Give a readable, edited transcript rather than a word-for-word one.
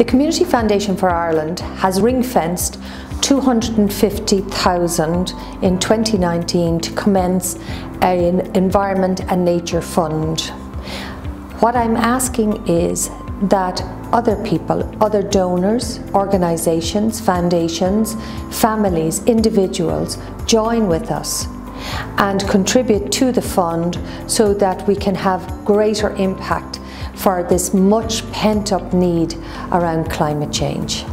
The Community Foundation for Ireland has ring-fenced 250,000 in 2019 to commence an Environment and Nature Fund. What I'm asking is that other people, other donors, organisations, foundations, families, individuals join with us and contribute to the fund so that we can have greater impact for this much pent-up need around climate change.